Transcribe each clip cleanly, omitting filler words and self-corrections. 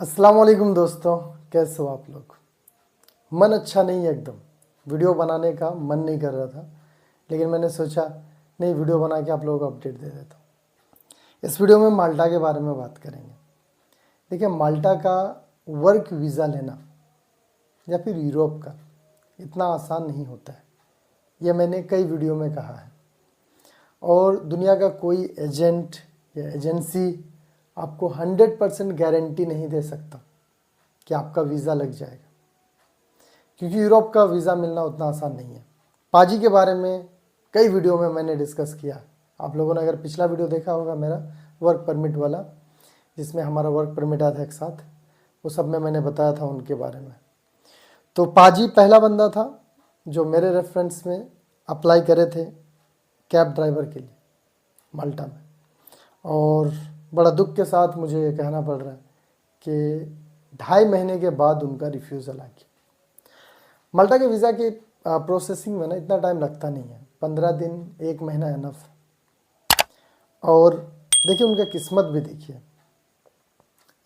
अस्सलाम वालेकुम दोस्तों, कैसे हो आप लोग। मन अच्छा नहीं है एकदम, वीडियो बनाने का मन नहीं कर रहा था, लेकिन मैंने सोचा नहीं, वीडियो बना के आप लोगों को अपडेट दे देता हूँ। इस वीडियो में माल्टा के बारे में बात करेंगे। देखिए, माल्टा का वर्क वीज़ा लेना या फिर यूरोप का इतना आसान नहीं होता है, यह मैंने कई वीडियो में कहा है। और दुनिया का कोई एजेंट या एजेंसी आपको 100% गारंटी नहीं दे सकता कि आपका वीज़ा लग जाएगा, क्योंकि यूरोप का वीज़ा मिलना उतना आसान नहीं है। पाजी के बारे में कई वीडियो में मैंने डिस्कस किया। आप लोगों ने अगर पिछला वीडियो देखा होगा मेरा वर्क परमिट वाला, जिसमें हमारा वर्क परमिट आया था एक साथ, वो सब में मैंने बताया था उनके बारे में। तो पाजी पहला बंदा था जो मेरे रेफरेंस में अप्लाई करे थे कैब ड्राइवर के लिए माल्टा में, और बड़ा दुख के साथ मुझे ये कहना पड़ रहा है कि 2.5 महीने के बाद उनका रिफ्यूज़ल आ गया। माल्टा के वीज़ा की प्रोसेसिंग में ना इतना टाइम लगता नहीं है, 15 दिन 1 महीना एनफ। और देखिए, उनका किस्मत भी देखिए,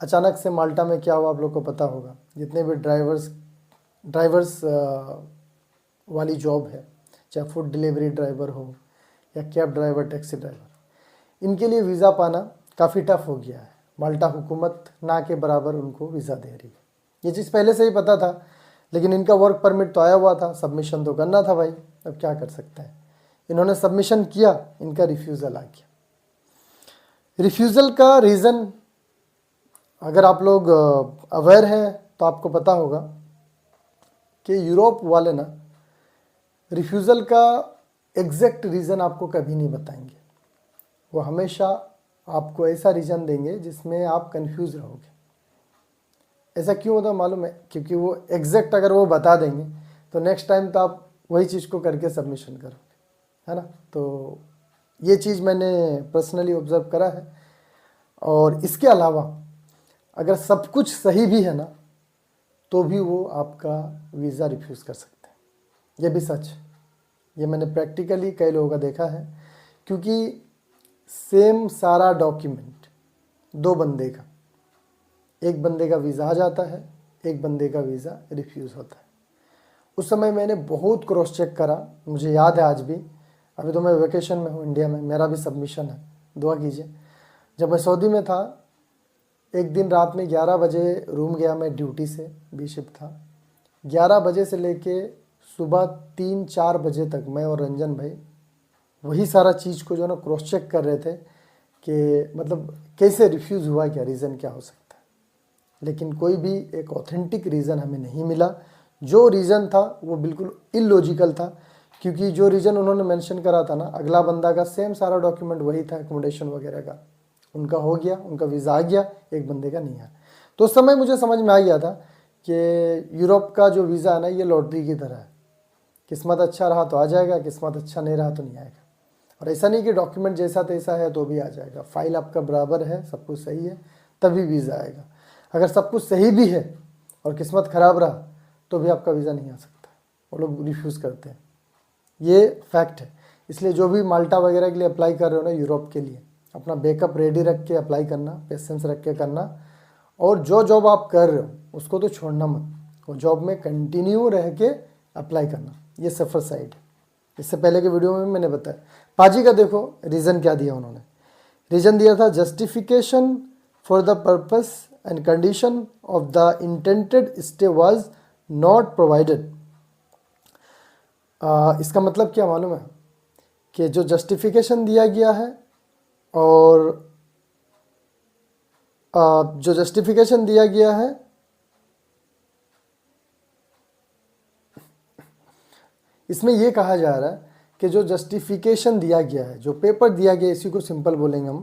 अचानक से माल्टा में क्या हुआ आप लोग को पता होगा। जितने भी ड्राइवर्स वाली जॉब है, चाहे फूड डिलीवरी ड्राइवर हो या कैब ड्राइवर, टैक्सी ड्राइवर, इनके लिए वीज़ा पाना काफ़ी टफ हो गया है। माल्टा हुकूमत ना के बराबर उनको वीज़ा दे रही है। ये चीज़ पहले से ही पता था, लेकिन इनका वर्क परमिट तो आया हुआ था, सबमिशन तो करना था भाई, अब क्या कर सकते हैं। इन्होंने सबमिशन किया, इनका रिफ्यूज़ल आ गया। रिफ्यूज़ल का रीज़न अगर आप लोग अवेयर हैं तो आपको पता होगा कि यूरोप वाले ना रिफ्यूज़ल का एग्जैक्ट रीज़न आपको कभी नहीं बताएंगे। वो हमेशा आपको ऐसा रीज़न देंगे जिसमें आप कंफ्यूज रहोगे। ऐसा क्यों होता मालूम है? क्योंकि वो एग्जैक्ट अगर वो बता देंगे तो नेक्स्ट टाइम तो आप वही चीज़ को करके सबमिशन करोगे, है ना। तो ये चीज़ मैंने पर्सनली ऑब्ज़र्व करा है। और इसके अलावा अगर सब कुछ सही भी है ना, तो भी वो आपका वीज़ा रिफ्यूज़ कर सकते हैं। ये भी सच है, ये मैंने प्रैक्टिकली कई लोगों का देखा है। क्योंकि सेम सारा डॉक्यूमेंट दो बंदे का, एक बंदे का वीज़ा आ जाता है, एक बंदे का वीज़ा रिफ्यूज़ होता है। उस समय मैंने बहुत क्रॉस चेक करा, मुझे याद है आज भी। अभी तो मैं वेकेशन में हूँ इंडिया में, मेरा भी सबमिशन है, दुआ कीजिए। जब मैं सऊदी में था, एक दिन रात में 11 बजे रूम गया मैं ड्यूटी से, बी शिफ्ट था। 11 बजे से लेके सुबह 3-4 बजे तक मैं और रंजन भाई वही सारा चीज़ को जो है ना क्रॉस चेक कर रहे थे कि मतलब कैसे रिफ्यूज़ हुआ, क्या रीज़न क्या हो सकता है। लेकिन कोई भी एक ऑथेंटिक रीज़न हमें नहीं मिला। जो रीज़न था वो बिल्कुल इलॉजिकल था, क्योंकि जो रीज़न उन्होंने मेंशन करा था ना, अगला बंदा का सेम सारा डॉक्यूमेंट वही था, एकोमोडेशन वगैरह का उनका हो गया, उनका वीज़ा आ गया, एक बंदे का नहीं आया। तो उस समय मुझे समझ में आ गया था कि यूरोप का जो वीज़ा है ना, ये लॉटरी की तरह है। किस्मत अच्छा रहा तो आ जाएगा, किस्मत अच्छा नहीं रहा तो नहीं आएगा। और ऐसा नहीं कि डॉक्यूमेंट जैसा तैसा है तो भी आ जाएगा। फाइल आपका बराबर है, सब कुछ सही है, तभी वीज़ा आएगा। अगर सब कुछ सही भी है और किस्मत ख़राब रहा तो भी आपका वीज़ा नहीं आ सकता, वो लोग रिफ्यूज़ करते हैं। ये फैक्ट है। इसलिए जो भी माल्टा वगैरह के लिए अप्लाई कर रहे हो ना, यूरोप के लिए, अपना बैकअप रेडी रख के अप्लाई करना, पेशेंस रख के करना। और जो जॉब आप कर रहे हो उसको तो छोड़ना मत, वो जॉब में कंटिन्यू रह के अप्लाई करना। ये सफ़र साइड है, इससे पहले के वीडियो में भी मैंने बताया। पाजी का देखो रीज़न क्या दिया उन्होंने। रीज़न दिया था, justification for the purpose and condition of the intended stay was not provided. इसका मतलब क्या मालूम है? कि जो जस्टिफिकेशन दिया गया है, और जो जस्टिफिकेशन दिया गया है, इसमें यह कहा जा रहा है कि जो जस्टिफिकेशन दिया गया है, जो पेपर दिया गया है, इसी को सिंपल बोलेंगे हम,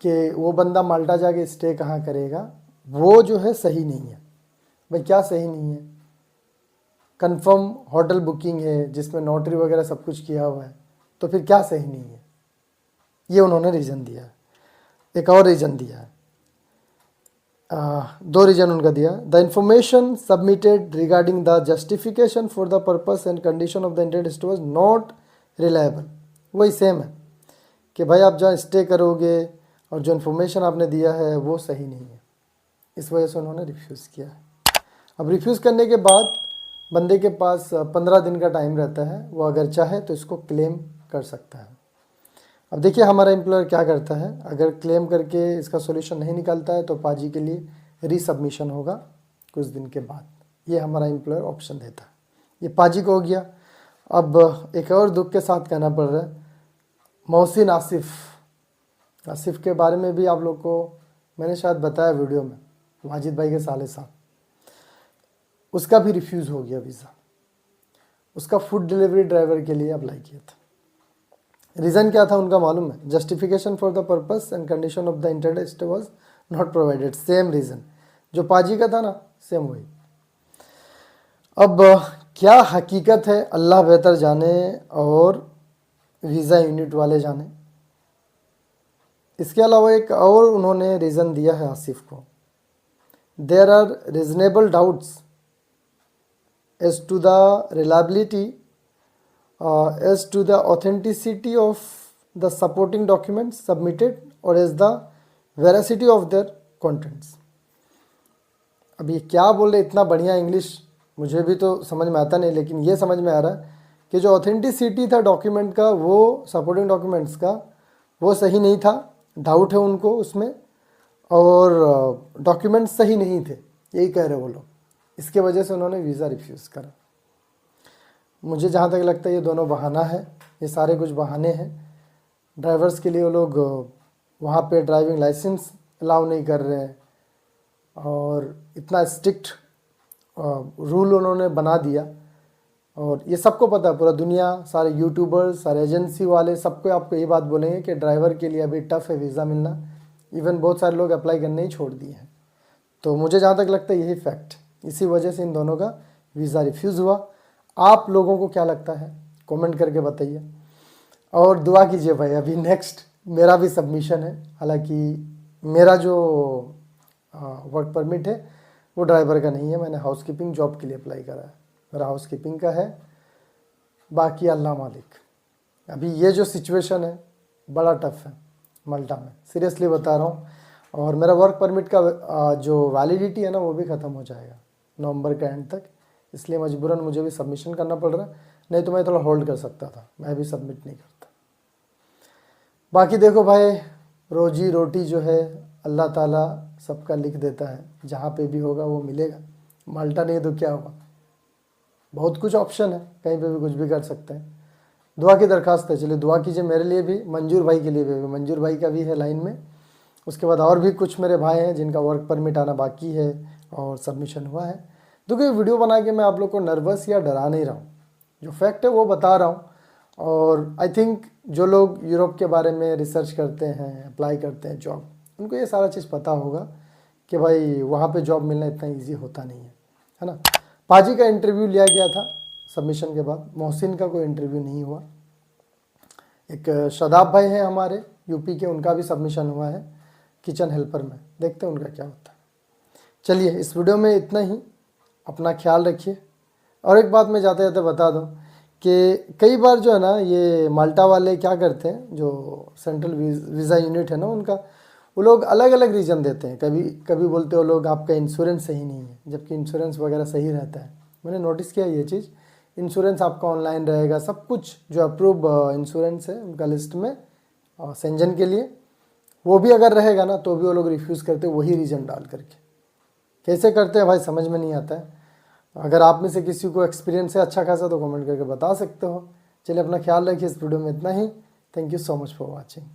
कि वो बंदा माल्टा जाके स्टे कहाँ करेगा, वो जो है सही नहीं है। भाई क्या सही नहीं है? कंफर्म होटल बुकिंग है जिसमें नोटरी वगैरह सब कुछ किया हुआ है, तो फिर क्या सही नहीं है? ये उन्होंने रीज़न दिया है। एक और रीज़न दिया है, दो रीज़न उनका दिया। The information submitted regarding the justification for the purpose and condition of the intended stay was not reliable. वही सेम है कि भाई आप जहाँ स्टे करोगे और जो इन्फॉर्मेशन आपने दिया है वो सही नहीं है। इस वजह से उन्होंने रिफ्यूज़ किया है। अब रिफ्यूज़ करने के बाद बंदे के पास 15 दिन का टाइम रहता है, वो अगर चाहे तो इसको क्लेम कर सकता है। अब देखिए हमारा एम्प्लॉयर क्या करता है, अगर क्लेम करके इसका सॉल्यूशन नहीं निकलता है तो पाजी के लिए रीसबमिशन होगा कुछ दिन के बाद। ये हमारा एम्प्लॉयर ऑप्शन देता है। ये पाजी को हो गया। अब एक और दुख के साथ कहना पड़ रहा है, मोहसिन आसिफ के बारे में भी आप लोग को मैंने शायद बताया वीडियो में, वाजिद भाई के साले साहब, उसका भी रिफ्यूज़ हो गया वीज़ा। उसका फूड डिलीवरी ड्राइवर के लिए अप्लाई किया था। रीज़न क्या था उनका मालूम है? Justification for the purpose and condition of the internet stay was not provided. Same reason जो पाजी का था ना, सेम वही। अब क्या हकीकत है अल्लाह बेहतर जाने और वीज़ा यूनिट वाले जाने। इसके अलावा एक और उन्होंने रीज़न दिया है आसिफ को, there are reasonable doubts as to the reliability, as to the authenticity of the supporting documents submitted or as the veracity of their contents। अब ये क्या बोल रहे, इतना बढ़िया इंग्लिश मुझे भी तो समझ में आता नहीं, लेकिन ये समझ में आ रहा है कि जो ऑथेंटिसिटी था डॉक्यूमेंट का, वो सपोर्टिंग डॉक्यूमेंट्स का, वो सही नहीं था। डाउट है उनको उसमें, और डॉक्यूमेंट्स सही नहीं थे, यही कह रहे वो लोग। इसके वजह से उन्होंने वीज़ा रिफ्यूज़ करा। मुझे जहाँ तक लगता है ये दोनों बहाना है, ये सारे कुछ बहाने हैं। ड्राइवर्स के लिए वो लोग वहाँ पे ड्राइविंग लाइसेंस अलाउ नहीं कर रहे हैं, और इतना स्ट्रिक्ट रूल उन्होंने बना दिया। और ये सबको पता है, पूरा दुनिया, सारे यूट्यूबर्स, सारे एजेंसी वाले, सबको आपको ये बात बोलेंगे कि ड्राइवर के लिए अभी टफ़ है वीज़ा मिलना। इवन बहुत सारे लोग अप्लाई करने ही छोड़ दिए हैं। तो मुझे जहाँ तक लगता है यही फैक्ट, इसी वजह से इन दोनों का वीज़ा रिफ्यूज़ हुआ। आप लोगों को क्या लगता है कमेंट करके बताइए, और दुआ कीजिए भाई। अभी नेक्स्ट मेरा भी सबमिशन है, हालांकि मेरा जो वर्क परमिट है वो ड्राइवर का नहीं है, मैंने हाउसकीपिंग जॉब के लिए अप्लाई करा है, मेरा हाउसकीपिंग का है। बाकी अल्लाह मालिक। अभी ये जो सिचुएशन है बड़ा टफ है माल्टा में, सीरियसली बता रहा हूँ। और मेरा वर्क परमिट का जो वैलिडिटी है ना, वो भी ख़त्म हो जाएगा नवंबर के एंड तक, इसलिए मजबूरन मुझे भी सबमिशन करना पड़ रहा है। नहीं तो मैं थोड़ा होल्ड कर सकता था, मैं भी सबमिट नहीं करता। बाकी देखो भाई, रोजी रोटी जो है अल्लाह ताला सबका लिख देता है, जहाँ पे भी होगा वो मिलेगा। माल्टा नहीं तो क्या होगा, बहुत कुछ ऑप्शन है, कहीं पे भी कुछ भी कर सकते हैं। दुआ की दरख्वास्त है, चलिए दुआ कीजिए मेरे लिए भी, मंजूर भाई के लिए भी। मंजूर भाई का भी है लाइन में। उसके बाद और भी कुछ मेरे भाई हैं जिनका वर्क परमिट आना बाकी है और सबमिशन हुआ है। देखिए वीडियो बना के मैं आप लोग को नर्वस या डरा नहीं रहा हूँ, जो फैक्ट है वो बता रहा हूँ। और आई थिंक जो लोग यूरोप के बारे में रिसर्च करते हैं, अप्लाई करते हैं जॉब, उनको ये सारा चीज़ पता होगा कि भाई वहाँ पे जॉब मिलना इतना ईजी होता नहीं है ना। पाजी का इंटरव्यू लिया गया था सबमिशन के बाद, मोहसिन का कोई इंटरव्यू नहीं हुआ। एक शादाब भाई हैं हमारे यूपी के, उनका भी सबमिशन हुआ है किचन हेल्पर में, देखते हैं उनका क्या होता है। चलिए इस वीडियो में इतना ही, अपना ख्याल रखिए। और एक बात मैं जाते जाते बता दूं कि कई बार जो है ना, ये माल्टा वाले क्या करते हैं, जो सेंट्रल वीज़ा यूनिट है ना उनका, वो लोग अलग अलग रीज़न देते हैं। कभी कभी बोलते हो लोग आपका इंश्योरेंस सही नहीं है, जबकि इंश्योरेंस वगैरह सही रहता है। मैंने नोटिस किया ये चीज़, इंश्योरेंस आपका ऑनलाइन रहेगा, सब कुछ जो अप्रूव इंश्योरेंस है उनका लिस्ट में सेंजन के लिए, वो भी अगर रहेगा ना तो भी वो लोग रिफ्यूज़ करते हैं वही रीज़न डाल करके। कैसे करते हैं भाई समझ में नहीं आता है। अगर आप में से किसी को एक्सपीरियंस है अच्छा खासा तो कमेंट करके बता सकते हो। चलिए अपना ख्याल रखिए। इस वीडियो में इतना ही। Thank you so much for watching.